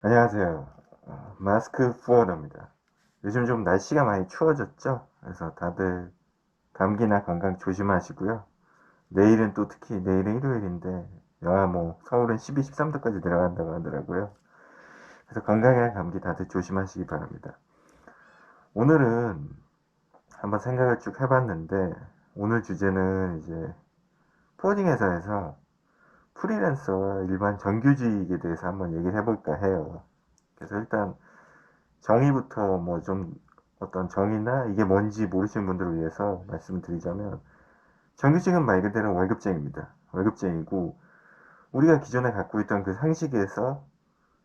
안녕하세요. 마스크 후어너입니다. 요즘 좀 날씨가 많이 추워졌죠? 그래서 다들 감기나 건강 조심하시고요. 내일은 또 특히 내일은 일요일인데 영하 뭐 서울은 12, 13도까지 내려간다고 하더라고요. 그래서 건강이나 감기 다들 조심하시기 바랍니다. 오늘은 한번 생각을 쭉 해봤는데 오늘 주제는 이제 코딩 회사에서 프리랜서와 일반 정규직에 대해서 한번 얘기를 해볼까 해요. 그래서 일단 정의부터 뭐 좀 어떤 정의나 이게 뭔지 모르시는 분들을 위해서 말씀을 드리자면 정규직은 말 그대로 월급쟁이입니다. 월급쟁이고 우리가 기존에 갖고 있던 그 상식에서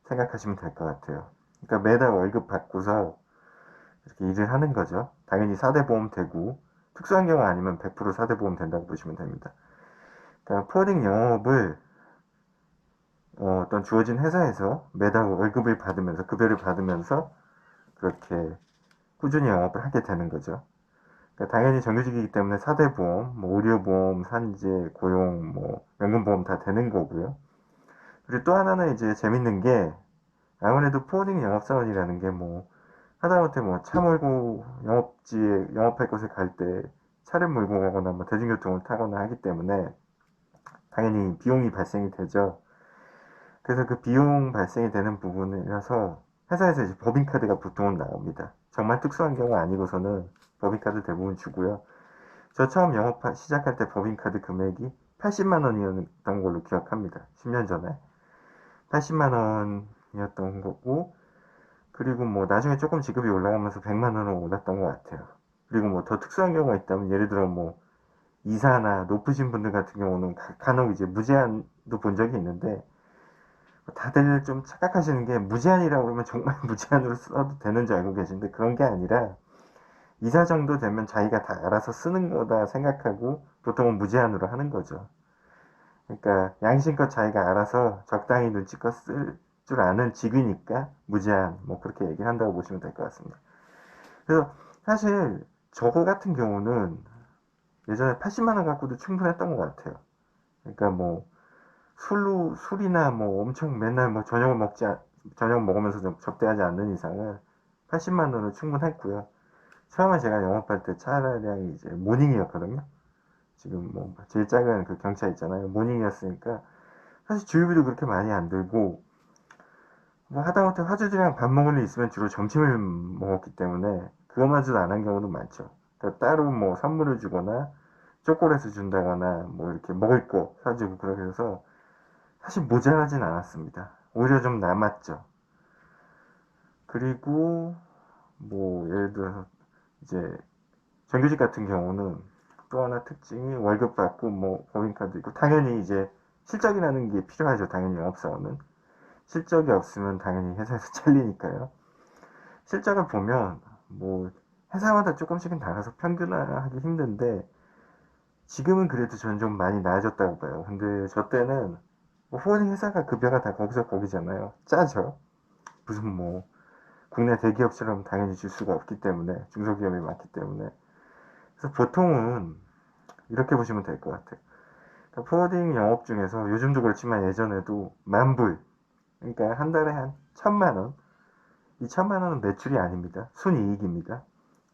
생각하시면 될 것 같아요. 그러니까 매달 월급 받고서 이렇게 일을 하는 거죠. 당연히 4대 보험 되고 특수한 경우 아니면 100% 4대 보험 된다고 보시면 됩니다. 그러니까 포딩 영업을 어떤 주어진 회사에서 매달 월급을 받으면서 급여를 받으면서 그렇게 꾸준히 영업을 하게 되는 거죠. 그러니까 당연히 정규직이기 때문에 4대 보험, 뭐 의료보험, 산재, 고용, 뭐 연금보험 다 되는 거고요. 그리고 또 하나는 이제 재밌는 게 아무래도 포워딩 영업사원이라는 게 뭐 하다못해 뭐 차 몰고 영업지에 영업할 곳에 갈 때 차를 몰고 가거나 뭐 대중교통을 타거나 하기 때문에 당연히 비용이 발생이 되죠. 그래서 그 비용 발생이 되는 부분이라서 회사에서 이제 법인카드가 보통은 나옵니다. 정말 특수한 경우 아니고서는 법인카드 대부분 주고요. 저 처음 영업 시작할 때 법인카드 금액이 80만 원이었던 걸로 기억합니다. 10년 전에. 80만 원이었던 거고, 그리고 뭐 나중에 조금 지급이 올라가면서 100만 원으로 올랐던 것 같아요. 그리고 뭐 더 특수한 경우가 있다면 예를 들어 뭐 이사나 높으신 분들 같은 경우는 간혹 이제 무제한도 본 적이 있는데 다들 좀 착각하시는 게 무제한이라고 그러면 정말 무제한으로 써도 되는 줄 알고 계신데 그런 게 아니라 이사 정도 되면 자기가 다 알아서 쓰는 거다 생각하고 보통은 무제한으로 하는 거죠. 그러니까 양심껏 자기가 알아서 적당히 눈치껏 쓸 줄 아는 직위니까 무제한 뭐 그렇게 얘기를 한다고 보시면 될 것 같습니다. 그래서 사실 저거 같은 경우는 예전에 80만 원 갖고도 충분했던 것 같아요. 그러니까 뭐 술이나 뭐 엄청 맨날 뭐 저녁 먹으면서 접대하지 않는 이상은 80만 원은 충분했고요. 처음에 제가 영업할 때 차량이 이제 모닝이었거든요. 지금 뭐 제일 작은 그 경차 있잖아요. 모닝이었으니까 사실 주유비도 그렇게 많이 안 들고 뭐 하다못해 화주들이랑 밥 먹을 일 있으면 주로 점심을 먹었기 때문에 그거마저도 안 한 경우도 많죠. 그러니까 따로 뭐 선물을 주거나 초콜릿을 준다거나 뭐 이렇게 먹을 거 사주고 그러게 해서 사실 모자라진 않았습니다. 오히려 좀 남았죠. 그리고 뭐 예를 들어서 이제 정규직 같은 경우는 또 하나 특징이 월급 받고 뭐 법인카드 있고 당연히 이제 실적이라는 게 필요하죠. 당연히 영업사원은 실적이 없으면 당연히 회사에서 잘리니까요. 실적을 보면 뭐 회사마다 조금씩은 달라서 평균화하기 힘든데 지금은 그래도 저는 좀 많이 나아졌다고 봐요. 근데 저 때는 뭐 후원인 회사가 급여가 다 거기서 거기잖아요. 짜죠. 무슨 뭐 국내 대기업처럼 당연히 줄 수가 없기 때문에 중소기업이 많기 때문에 그래서 보통은 이렇게 보시면 될 것 같아요. 그러니까 포워딩 영업 중에서 요즘도 그렇지만 예전에도 만불 그러니까 한 달에 한 1,000만 원 이 1,000만 원은 매출이 아닙니다. 순이익입니다.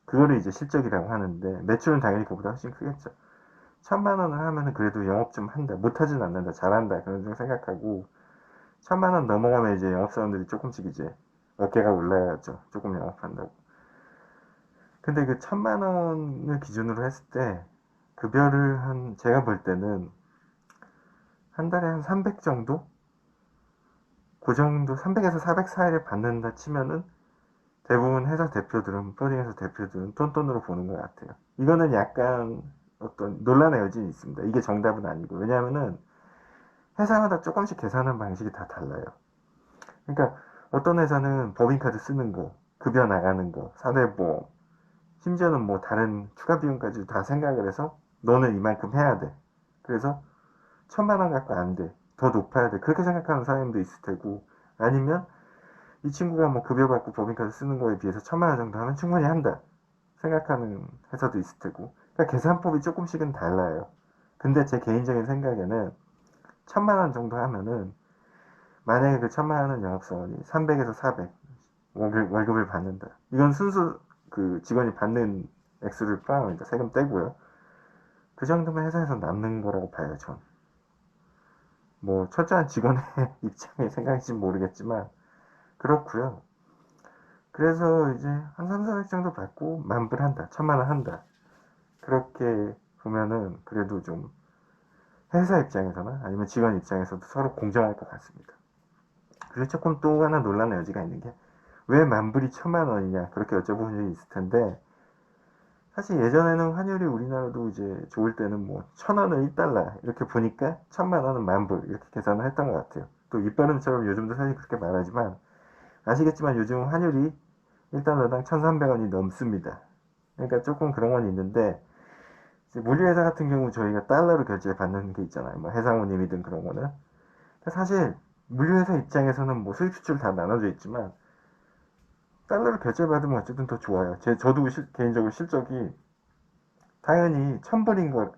그거를 이제 실적이라고 하는데 매출은 당연히 그보다 훨씬 크겠죠. 1,000만 원을 하면은 그래도 영업 좀 한다. 못하진 않는다. 잘한다. 그런 좀 생각하고 1,000만 원 넘어가면 이제 영업사원들이 조금씩 이제 어깨가 올라야죠. 조금 영업한다고. 근데 그 1,000만 원을 기준으로 했을 때 급여를 한 제가 볼 때는 한 달에 한 300 정도? 그 정도 300에서 400 사이를 받는다 치면은 대부분 회사 대표들은 포딩회사 대표들은 똔똔으로 보는 것 같아요. 이거는 약간 어떤 논란의 여지는 있습니다. 이게 정답은 아니고 왜냐하면은 회사마다 조금씩 계산하는 방식이 다 달라요. 그러니까 어떤 회사는 법인카드 쓰는 거, 급여 나가는 거, 사대보험, 심지어는 뭐 다른 추가 비용까지 다 생각을 해서 너는 이만큼 해야 돼. 그래서 1,000만 원 갖고 안 돼. 더 높아야 돼. 그렇게 생각하는 사람도 있을 테고 아니면 이 친구가 뭐 급여 받고 법인카드 쓰는 거에 비해서 1,000만 원 정도 하면 충분히 한다. 생각하는 회사도 있을 테고. 그러니까 계산법이 조금씩은 달라요. 근데 제 개인적인 생각에는 1,000만 원 정도 하면은 만약에 그 1,000만 원 영업사원이 300에서 400 월급을 받는다. 이건 순수 그 직원이 받는 액수를 포함합니다. 세금 떼고요. 그 정도면 회사에서 남는 거라고 봐요, 전. 뭐 철저한 직원의 입장의 생각인지 모르겠지만 그렇고요. 그래서 이제 한 3, 400 정도 받고 만불한다. 1,000만 원 한다. 그렇게 보면은 그래도 좀 회사 입장에서나 아니면 직원 입장에서도 서로 공정할 것 같습니다. 그리고 조금 또 하나 논란의 여지가 있는 게 왜 만불이 1,000만 원이냐 그렇게 여쭤보는 적이 있을 텐데 사실 예전에는 환율이 우리나라도 이제 좋을 때는 뭐 1,000원을 1달러 이렇게 보니까 1,000만 원은 만불 이렇게 계산을 했던 것 같아요. 또 입버릇처럼 요즘도 사실 그렇게 말하지만 아시겠지만 요즘 환율이 1달러당 1,300원이 넘습니다. 그러니까 조금 그런 건 있는데 물류회사 같은 경우 저희가 달러로 결제 받는 게 있잖아요. 뭐 해상우님이든 그런 거는 사실 물류회사 입장에서는 뭐 수입 수출 다 나눠져 있지만 달러로 결제 받으면 어쨌든 더 좋아요. 저도 개인적으로 실적이 당연히 1,000불인 거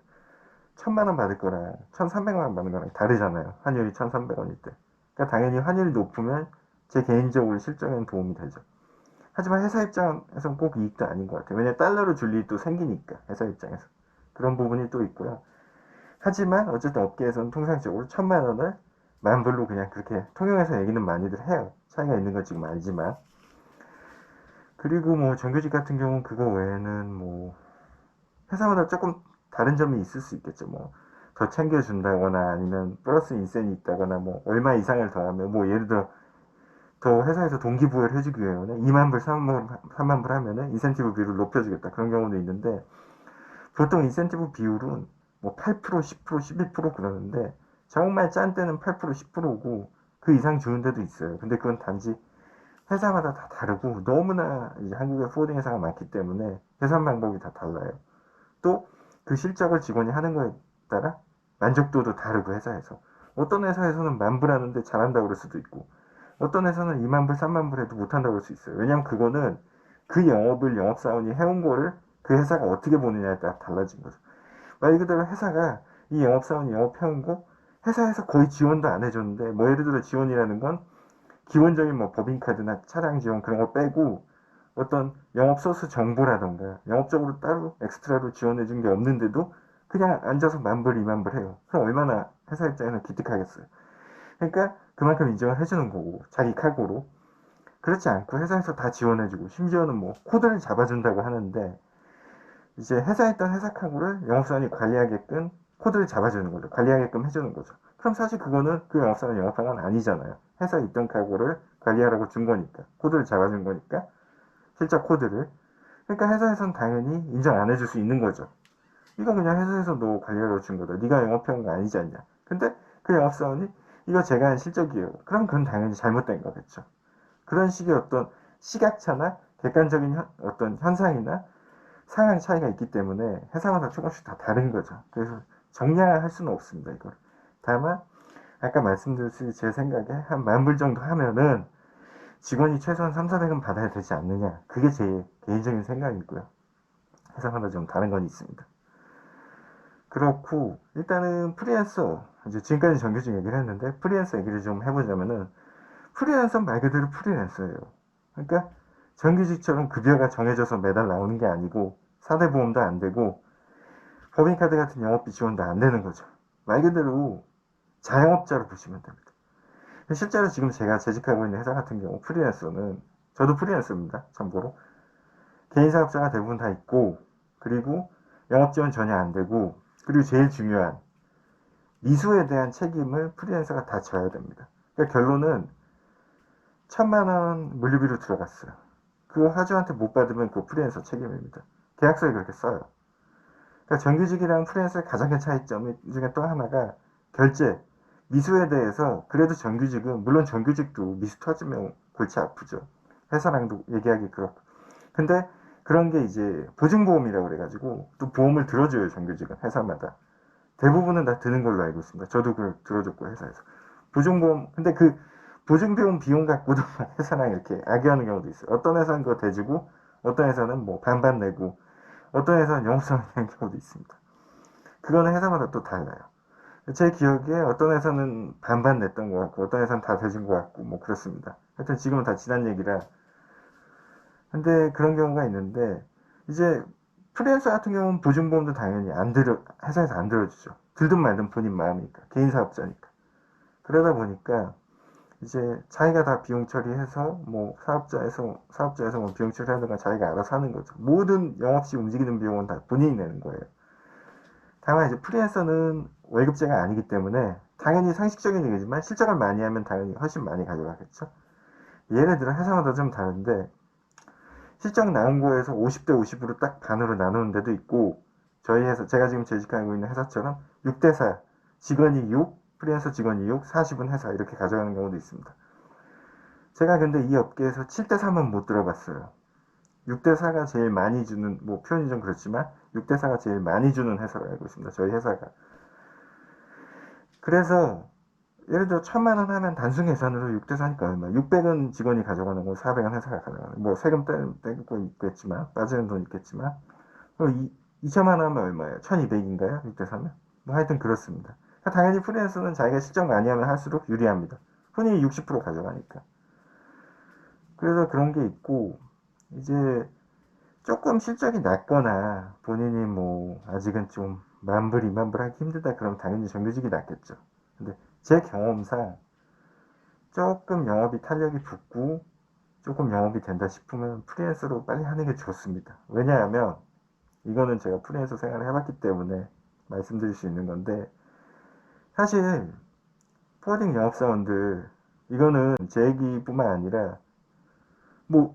1,000만 원 받을 거랑 1,300만 원 받는 거랑 다르잖아요. 환율이 1,300원일 때. 그러니까 당연히 환율이 높으면 제 개인적으로 실적에는 도움이 되죠. 하지만 회사 입장에서는 꼭 이익도 아닌 것 같아요. 왜냐면 달러로 줄 일이 또 생기니까 회사 입장에서 그런 부분이 또 있고요. 하지만 어쨌든 업계에서는 통상적으로 1,000만 원을 만불로 그냥 그렇게 통용해서 얘기는 많이들 해요. 차이가 있는 건 지금 알지만. 그리고 뭐 정규직 같은 경우는 그거 외에는 뭐 회사마다 조금 다른 점이 있을 수 있겠죠. 뭐 더 챙겨준다거나 아니면 플러스 인센이 있다거나 뭐 얼마 이상을 더하면 뭐 예를 들어 더 회사에서 동기부여를 해주기 위해서는 2만 불, 3만 불 하면은 인센티브 비율을 높여주겠다. 그런 경우도 있는데 보통 인센티브 비율은 뭐 8%, 10%, 11% 그러는데 정말 짠 때는 8%, 10%고 그 이상 주는 데도 있어요. 근데 그건 단지 회사마다 다 다르고 너무나 이제 한국에 포워딩 회사가 많기 때문에 계산 방법이 다 달라요. 또 그 실적을 직원이 하는 거에 따라 만족도도 다르고 회사에서 어떤 회사에서는 만불 하는데 잘한다고 그럴 수도 있고 어떤 회사는 2만 불, 3만 불 해도 못한다고 그럴 수 있어요. 왜냐면 그거는 그 영업을 영업사원이 해온 거를 그 회사가 어떻게 보느냐에 따라 달라진 거죠. 말 그대로 회사가 이 영업사원이 영업해온 거 회사에서 거의 지원도 안 해줬는데 뭐 예를 들어 지원이라는 건 기본적인 뭐 법인카드나 차량 지원 그런 거 빼고 어떤 영업 소스 정보라던가 영업적으로 따로 엑스트라로 지원해 준 게 없는데도 그냥 앉아서 만불, 2만불 해요. 그럼 얼마나 회사 입장에서 기특하겠어요. 그러니까 그만큼 인정을 해주는 거고 자기 칼고로 그렇지 않고 회사에서 다 지원해주고 심지어는 뭐 코드를 잡아준다고 하는데 이제 회사에 있던 회사 칼고를 영업사원이 관리하게끔 코드를 잡아주는 거죠. 관리하게끔 해주는 거죠. 그럼 사실 그거는 그 영업사원이 영업한 건 아니잖아요. 회사에 있던 칼고를 관리하라고 준 거니까 코드를 잡아준 거니까 실적 코드를 그러니까 회사에서는 당연히 인정 안 해줄 수 있는 거죠. 이거 그냥 회사에서 너 관리하라고 준 거다. 네가 영업해온 거 아니지 않냐. 근데 그 영업사원이 이거 제가 한 실적이에요. 그럼 그건 당연히 잘못된 거겠죠. 그런 식의 어떤 시각차나 객관적인 어떤 현상이나 상황 차이가 있기 때문에 회사마다 조금씩 다 다른 거죠. 그래서 정량할 수는 없습니다. 이걸. 다만 아까 말씀드렸듯이 제 생각에 한 10,000불 정도 하면은 직원이 최소한 3, 400은 받아야 되지 않느냐. 그게 제 개인적인 생각이고요. 회사마다 좀 다른 건 있습니다. 그렇고 일단은 프리랜서 이제 지금까지 정규직 얘기를 했는데 프리랜서 얘기를 좀 해보자면은 프리랜서 말 그대로 프리랜서예요. 그러니까 정규직처럼 급여가 정해져서 매달 나오는 게 아니고 4대 보험도 안 되고 법인카드 같은 영업비 지원도 안 되는 거죠. 말 그대로 자영업자로 보시면 됩니다. 실제로 지금 제가 재직하고 있는 회사 같은 경우 프리랜서는 저도 프리랜서입니다. 참고로 개인 사업자가 대부분 다 있고 그리고 영업 지원 전혀 안 되고 그리고 제일 중요한 미수에 대한 책임을 프리랜서가 다 져야 됩니다. 그러니까 결론은 1,000만 원 물류비로 들어갔어요. 그거 화주한테 못 받으면 그 프리랜서 책임입니다. 계약서에 그렇게 써요. 그러니까 정규직이랑 프리랜서의 가장 큰 차이점 중에 또 하나가 결제, 미수에 대해서 그래도 정규직은 물론 정규직도 미수 터지면 골치 아프죠. 회사랑도 얘기하기 그렇고. 근데 그런 게 이제 보증보험이라고 그래가지고 또 보험을 들어줘요 정규직은 회사마다. 대부분은 다 드는 걸로 알고 있습니다. 저도 그걸 들어줬고 회사에서. 보증보험 근데 그 보증비용 비용 갖고도 회사랑 이렇게 악유하는 경우도 있어요. 어떤 회사는 그거 대주고 어떤 회사는 뭐 반반 내고 어떤 회사는 영업사원 내는 경우도 있습니다. 그거는 회사마다 또 달라요. 제 기억에 어떤 회사는 반반 냈던 것 같고 어떤 회사는 다 대준 것 같고 뭐 그렇습니다. 하여튼 지금은 다 지난 얘기라. 근데 그런 경우가 있는데 이제 프리랜서 같은 경우는 보증보험도 당연히 안 들어 회사에서 안 들어주죠. 들든 말든 본인 마음이니까 개인 사업자니까. 그러다 보니까 이제 자기가 다 비용 처리해서 뭐 사업자에서 뭐 비용 처리하는 건 자기가 알아서 하는 거죠. 모든 영업시 움직이는 비용은 다 본인이 내는 거예요. 다만 이제 프리랜서는 월급제가 아니기 때문에 당연히 상식적인 얘기지만 실적을 많이 하면 당연히 훨씬 많이 가져가겠죠. 예를 들어 회사마다 좀 다른데 실적 나온 거에서 50대 50으로 딱 반으로 나누는 데도 있고 저희 회사 제가 지금 재직하고 있는 회사처럼 6대 4 직원이 6 프리랜서 직원이 6 40은 회사 이렇게 가져가는 경우도 있습니다. 제가 근데 이 업계에서 7대 3은 못 들어봤어요. 6대 4가 제일 많이 주는 뭐 표현이 좀 그렇지만 6대 4가 제일 많이 주는 회사로 알고 있습니다. 저희 회사가. 그래서 예를 들어 1,000만 원 하면 단순 계산으로 6대 4니까 얼마? 600은 직원이 가져가는 거고 400은 회사가 가져가는 거. 뭐 세금 떼고 있겠지만 빠지는 돈 있겠지만 2천만 원 하면 얼마예요? 1200인가요? 6대 4면? 뭐 하여튼 그렇습니다. 당연히 프리랜서는 자기가 실적 많이 하면 할수록 유리합니다. 흔히 60% 가져가니까. 그래서 그런 게 있고 이제 조금 실적이 낮거나 본인이 뭐 아직은 좀 만불 이만불 하기 힘들다 그러면 당연히 정규직이 낫겠죠. 근데 제 경험상 조금 영업이 탄력이 붙고 조금 영업이 된다 싶으면 프리랜서로 빨리 하는 게 좋습니다. 왜냐하면 이거는 제가 프리랜서 생활을 해봤기 때문에 말씀드릴 수 있는 건데 사실 포워딩 영업사원들 이거는 제 얘기뿐만 아니라 뭐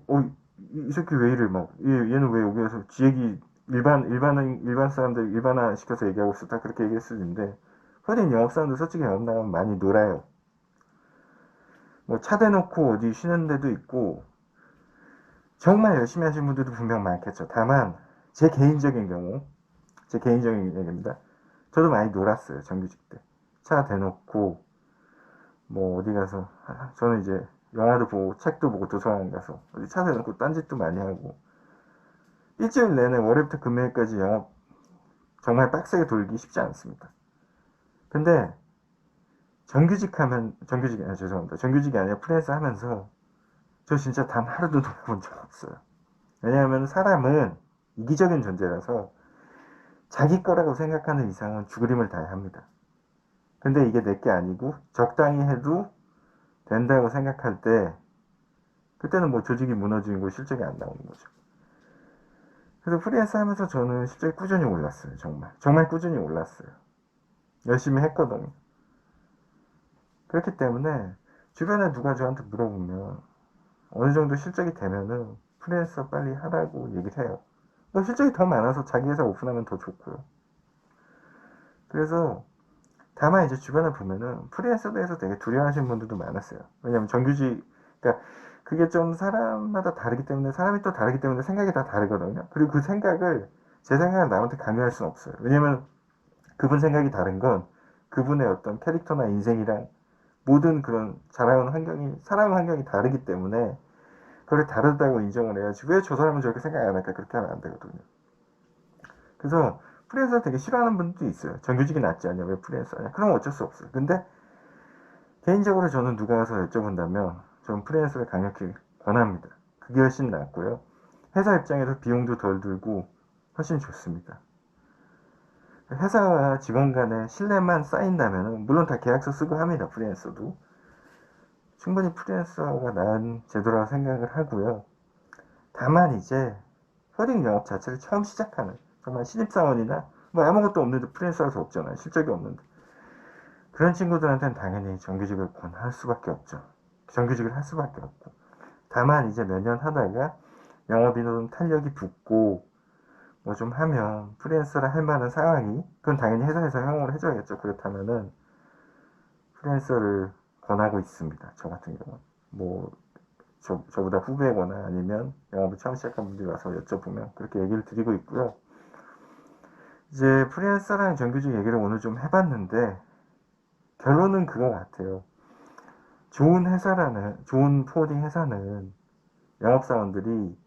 이 새끼 왜 이래 막 얘는 왜 여기에서 지 얘기 일반 사람들 일반화 시켜서 얘기하고 있어 다 그렇게 얘기할 수 있는데 포워딩 영업사원들 솔직히 영업 나가면 많이 놀아요. 뭐 차 대놓고 어디 쉬는 데도 있고 정말 열심히 하시는 분들도 분명 많겠죠. 다만 제 개인적인 얘기입니다. 저도 많이 놀았어요. 정규직 때. 차 대놓고 뭐 어디 가서 저는 이제 영화도 보고 책도 보고 도서관 가서 어디 차 대놓고 딴짓도 많이 하고 일주일 내내 월요일부터 금요일까지 영업 정말 빡세게 돌기 쉽지 않습니다. 근데 죄송합니다. 정규직이 아니라 프리랜서 하면서 저 진짜 단 하루도 놀아본 적 없어요. 왜냐하면 사람은 이기적인 존재라서 자기 거라고 생각하는 이상은 죽을 힘을 다해야 합니다. 근데 이게 내 게 아니고 적당히 해도 된다고 생각할 때 그때는 뭐 조직이 무너지고 실적이 안 나오는 거죠. 그래서 프리랜서 하면서 저는 실적이 꾸준히 올랐어요. 정말 꾸준히 올랐어요. 열심히 했거든요. 그렇기 때문에 주변에 누가 저한테 물어보면 어느 정도 실적이 되면은 프리랜서 빨리 하라고 얘기를 해요. 뭐 실적이 더 많아서 자기 회사 오픈하면 더 좋고요. 그래서 다만 이제 주변에 보면은 프리랜서에 대해서 되게 두려워하시는 분들도 많았어요. 왜냐면 정규직, 그러니까 그게 좀 사람마다 다르기 때문에 사람이 또 다르기 때문에 생각이 다 다르거든요. 그리고 그 생각을 제 생각을 남한테 강요할 수는 없어요. 왜냐면 그분 생각이 다른 건 그분의 어떤 캐릭터나 인생이랑 모든 그런 자라온 환경이 사람 환경이 다르기 때문에 그걸 다르다고 인정을 해야지 왜 저 사람은 저렇게 생각 안 할까 그렇게 하면 안 되거든요. 그래서 프리랜서 되게 싫어하는 분도 있어요. 정규직이 낫지 않냐 왜 프리랜서 하냐 그럼 어쩔 수 없어요. 근데 개인적으로 저는 누가 와서 여쭤본다면 저는 프리랜서를 강력히 권합니다. 그게 훨씬 낫고요. 회사 입장에서 비용도 덜 들고 훨씬 좋습니다. 회사와 직원 간의 신뢰만 쌓인다면 물론 다 계약서 쓰고 합니다. 프리랜서도. 충분히 프리랜서가 나은 제도라고 생각을 하고요. 다만 이제 코딩 영업 자체를 처음 시작하는 정말 신입사원이나 뭐 아무것도 없는데 프리랜서 할 수 없잖아요. 실적이 없는데. 그런 친구들한테는 당연히 정규직을 권할 수밖에 없죠. 정규직을 할 수밖에 없고. 다만 이제 몇 년 하다가 영업인원 탄력이 붙고 뭐 좀 하면 프리랜서를 할 만한 상황이 그건 당연히 회사에서 형용을 해줘야겠죠. 그렇다면은 프리랜서를 권하고 있습니다. 저 같은 경우는. 뭐 저보다 후배거나 아니면 영업을 처음 시작한 분들이 와서 여쭤보면 그렇게 얘기를 드리고 있고요. 이제 프리랜서랑 정규직 얘기를 오늘 좀 해봤는데 결론은 그거 같아요. 좋은 포워딩 회사는 영업사원들이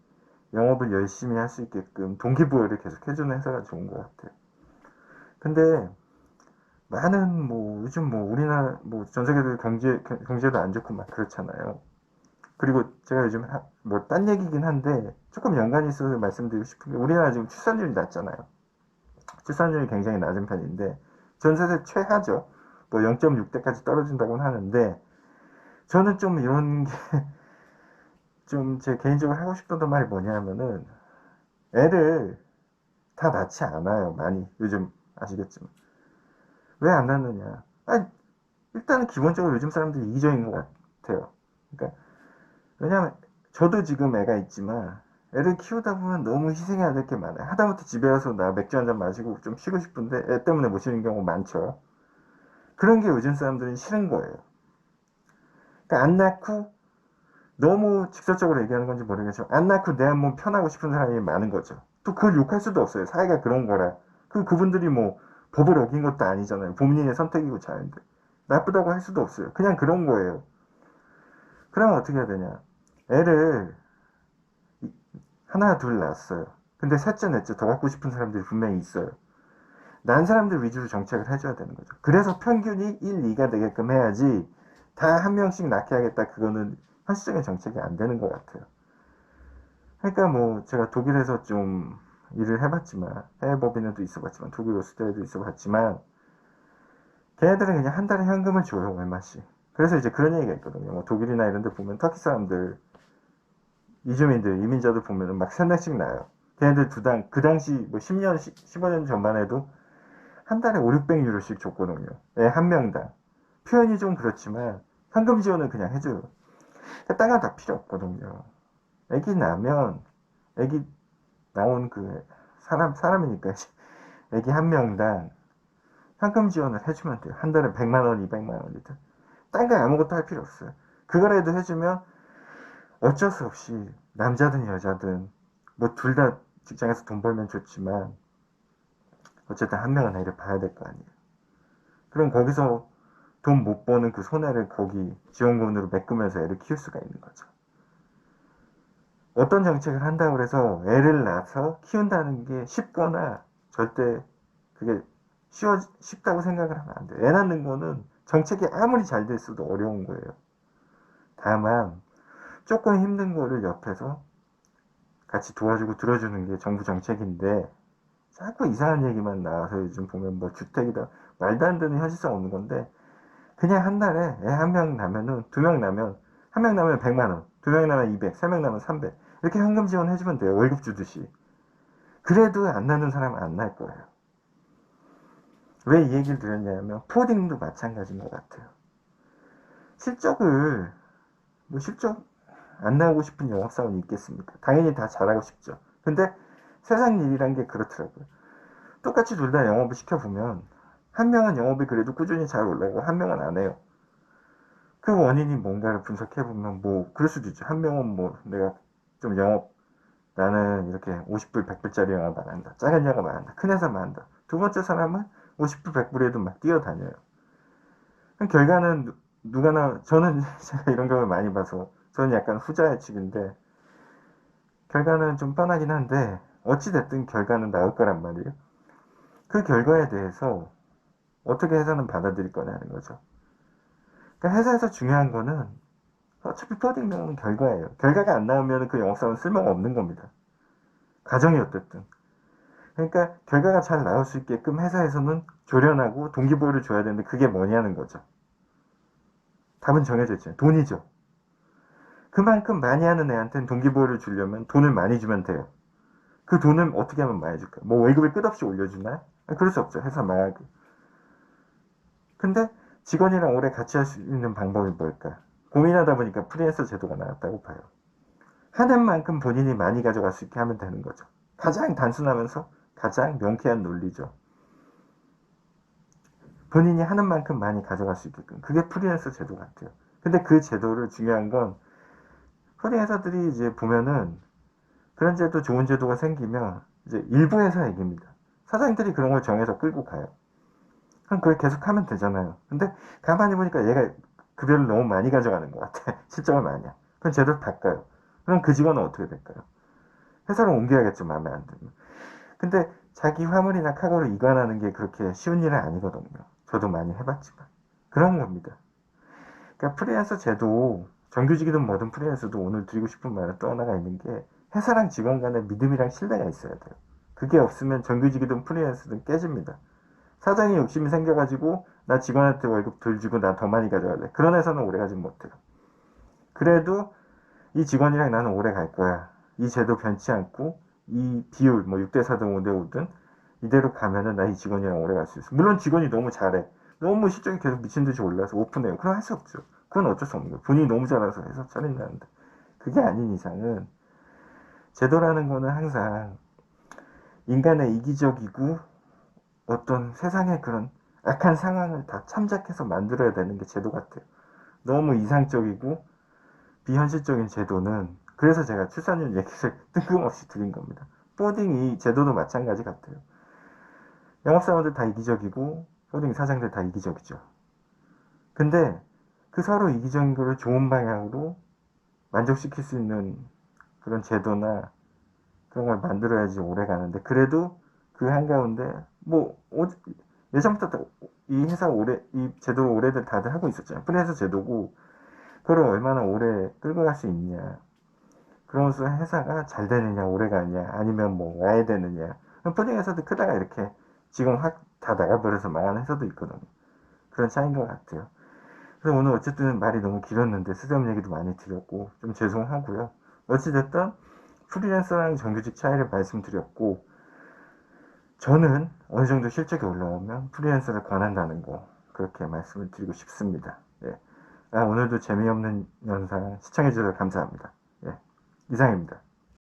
영업을 열심히 할 수 있게끔 동기부여를 계속 해주는 회사가 좋은 것 같아요. 근데 많은 뭐 요즘 뭐 우리나라 뭐 전 세계도 경제도 안 좋고 막 그렇잖아요. 그리고 제가 요즘 뭐 딴 얘기긴 한데 조금 연관이 있어서 말씀드리고 싶은 게 우리나라 지금 출산율이 낮잖아요. 출산율이 굉장히 낮은 편인데 전 세계 최하죠. 뭐 0.6대까지 떨어진다고는 하는데 저는 좀 이런 게 좀 제 개인적으로 하고 싶었던 말이 뭐냐면은 애를 다 낳지 않아요. 많이 요즘 아시겠지만 왜 안 낳느냐? 아니, 일단은 기본적으로 요즘 사람들이 이기적인 것 같아요. 그러니까 왜냐면 저도 지금 애가 있지만 애를 키우다 보면 너무 희생해야 될 게 많아요. 하다못해 집에 와서 나 맥주 한잔 마시고 좀 쉬고 싶은데 애 때문에 못 쉬는 경우 많죠. 그런 게 요즘 사람들은 싫은 거예요. 그러니까 안 낳고 너무 직설적으로 얘기하는 건지 모르겠지만 안 낳고 내 한 몸 편하고 싶은 사람이 많은 거죠. 또 그걸 욕할 수도 없어요. 사회가 그런 거라. 그분들이 뭐 법을 어긴 것도 아니잖아요. 본인의 선택이고 자유인데 나쁘다고 할 수도 없어요. 그냥 그런 거예요. 그러면 어떻게 해야 되냐? 애를 하나 둘 낳았어요. 근데 셋째 넷째 더 갖고 싶은 사람들이 분명히 있어요. 난 사람들 위주로 정책을 해줘야 되는 거죠. 그래서 평균이 1, 2가 되게끔 해야지 다 한 명씩 낳게 하겠다. 그거는 현실적인 정책이 안 되는 것 같아요. 그러니까 뭐 제가 독일에서 좀 일을 해봤지만 해외 법인에도 있어봤지만 독일 로스대에도 있어봤지만 걔네들은 그냥 한 달에 현금을 줘요. 얼마씩. 그래서 이제 그런 얘기가 있거든요. 뭐 독일이나 이런 데 보면 터키 사람들 이주민들 이민자들 보면은 막 셋넷씩 나요. 걔네들 그 당시 뭐 10년 15년 전만 해도 한 달에 5, 600유로씩 줬거든요. 애 한 명당. 표현이 좀 그렇지만 현금 지원을 그냥 해줘요. 딴 건 다 필요 없거든요. 애기 나면 애기 나온 그 사람이니까 애기 한 명당 현금 지원을 해주면 돼요. 한 달에 100만 원, 200만 원이든. 딴 거 아무것도 할 필요 없어요. 그거라도 해주면 어쩔 수 없이 남자든 여자든 뭐 둘 다 직장에서 돈 벌면 좋지만 어쨌든 한 명은 애를 봐야 될 거 아니에요. 그럼 거기서 돈 못 버는 그 손해를 거기 지원금으로 메꾸면서 애를 키울 수가 있는 거죠. 어떤 정책을 한다고 해서 애를 낳아서 키운다는 게 쉽거나 절대 그게 쉽다고 생각을 하면 안 돼요. 애 낳는 거는 정책이 아무리 잘 됐어도 어려운 거예요. 다만 조금 힘든 거를 옆에서 같이 도와주고 들어주는 게 정부 정책인데 자꾸 이상한 얘기만 나와서 요즘 보면 뭐 주택이다 말도 안 되는 현실성 없는 건데 그냥 한 달에 애 한 명 나면은 두 명 나면 한 명 나면 100만 원, 두 명 나면 200, 세 명 나면 300 이렇게 현금 지원해주면 돼요. 월급 주듯이. 그래도 안 나는 사람은 안 날 거예요. 왜 이 얘기를 드렸냐면 포딩도 마찬가지인 것 같아요. 실적을 뭐 실적 안 나오고 싶은 영업사원이 있겠습니까? 당연히 다 잘하고 싶죠. 근데 세상 일이란 게 그렇더라고요. 똑같이 둘 다 영업을 시켜보면 한 명은 영업이 그래도 꾸준히 잘 올라가고 한 명은 안 해요. 그 원인이 뭔가를 분석해보면 뭐 그럴 수도 있죠. 한 명은 뭐 내가 좀 영업 나는 이렇게 50불 100불짜리 영업 안 한다. 작은 영업 안 한다. 큰 회사만 한다. 두 번째 사람은 50불 100불에도 막 뛰어다녀요. 결과는 누가나 저는 제가 이런 경우를 많이 봐서 저는 약간 후자의 측인데 결과는 좀 뻔하긴 한데 어찌됐든 결과는 나올 거란 말이에요. 그 결과에 대해서 어떻게 회사는 받아들일 거냐는 거죠. 그러니까 회사에서 중요한 거는 어차피 퍼딩 결과예요. 결과가 안 나오면 그 영업사원은 쓸모가 없는 겁니다. 가정이 어쨌든. 그러니까 결과가 잘 나올 수 있게끔 회사에서는 조련하고 동기부여를 줘야 되는데 그게 뭐냐는 거죠. 답은 정해져 있잖아요. 돈이죠. 그만큼 많이 하는 애한테는 동기부여를 주려면 돈을 많이 주면 돼요. 그 돈을 어떻게 하면 많이 줄까요? 뭐 월급을 끝없이 올려주나요? 그럴 수 없죠. 회사 망하고. 근데 직원이랑 오래 같이 할 수 있는 방법이 뭘까? 고민하다 보니까 프리랜서 제도가 나왔다고 봐요. 하는 만큼 본인이 많이 가져갈 수 있게 하면 되는 거죠. 가장 단순하면서 가장 명쾌한 논리죠. 본인이 하는 만큼 많이 가져갈 수 있게끔. 그게 프리랜서 제도 같아요. 근데 그 제도를 중요한 건 프리랜서들이 이제 보면은 그런 제도 좋은 제도가 생기면 이제 일부 회사 얘기입니다. 사장들이 그런 걸 정해서 끌고 가요. 그럼 그걸 계속 하면 되잖아요. 근데 가만히 보니까 얘가 급여를 너무 많이 가져가는 것 같아. 실적을 많이. 그럼 제도를 바꿔요. 그럼 그 직원은 어떻게 될까요? 회사를 옮겨야겠죠. 마음에 안 들면. 근데 자기 화물이나 카고를 이관하는 게 그렇게 쉬운 일은 아니거든요. 저도 많이 해봤지만 그런 겁니다. 그러니까 프리랜서 제도, 정규직이든 뭐든 프리랜서도 오늘 드리고 싶은 말은 또 하나가 있는 게 회사랑 직원 간에 믿음이랑 신뢰가 있어야 돼요. 그게 없으면 정규직이든 프리랜서든 깨집니다. 사장이 욕심이 생겨가지고 나 직원한테 월급 덜 주고 나 더 많이 가져야 돼. 그런 회사는 오래 가진 못해요. 그래도 이 직원이랑 나는 오래 갈 거야. 이 제도 변치 않고 이 비율 뭐 6대 4든 5대 5든 이대로 가면은 나 이 직원이랑 오래 갈 수 있어. 물론 직원이 너무 잘해. 너무 실적이 계속 미친 듯이 올라서 오픈해요. 그럼 할 수 없죠. 그건 어쩔 수 없는 거예요. 본인이 너무 잘해서 해서 차린다는데. 그게 아닌 이상은 제도라는 거는 항상 인간의 이기적이고 어떤 세상의 그런 악한 상황을 다 참작해서 만들어야 되는 게 제도 같아요. 너무 이상적이고 비현실적인 제도는 그래서 제가 출산율 얘기를 뜬금없이 드린 겁니다. 포딩이 제도도 마찬가지 같아요. 영업사원들 다 이기적이고 포딩 사장들 다 이기적이죠. 근데 그 서로 이기적인 거를 좋은 방향으로 만족시킬 수 있는 그런 제도나 그런 걸 만들어야지 오래 가는데 그래도 그 한가운데 뭐 예전부터 이 회사 오래 이 제도를 오래들 다들 하고 있었잖아요. 프리랜서 제도고 그걸 얼마나 오래 끌고 갈 수 있냐. 그러면서 회사가 잘 되느냐 오래 가느냐 아니면 뭐 와야 되느냐. 프리랜서 회사도 크다가 이렇게 지금 확 다 나가버려서 망하는 회사도 있거든요. 그런 차이인 것 같아요. 그래서 오늘 어쨌든 말이 너무 길었는데 수정 얘기도 많이 드렸고 좀 죄송하고요. 어찌됐든 프리랜서랑 정규직 차이를 말씀드렸고 저는 어느 정도 실적이 올라오면 프리랜서를 권한다는 거 그렇게 말씀을 드리고 싶습니다. 예. 오늘도 재미없는 영상 시청해주셔서 감사합니다. 예. 이상입니다.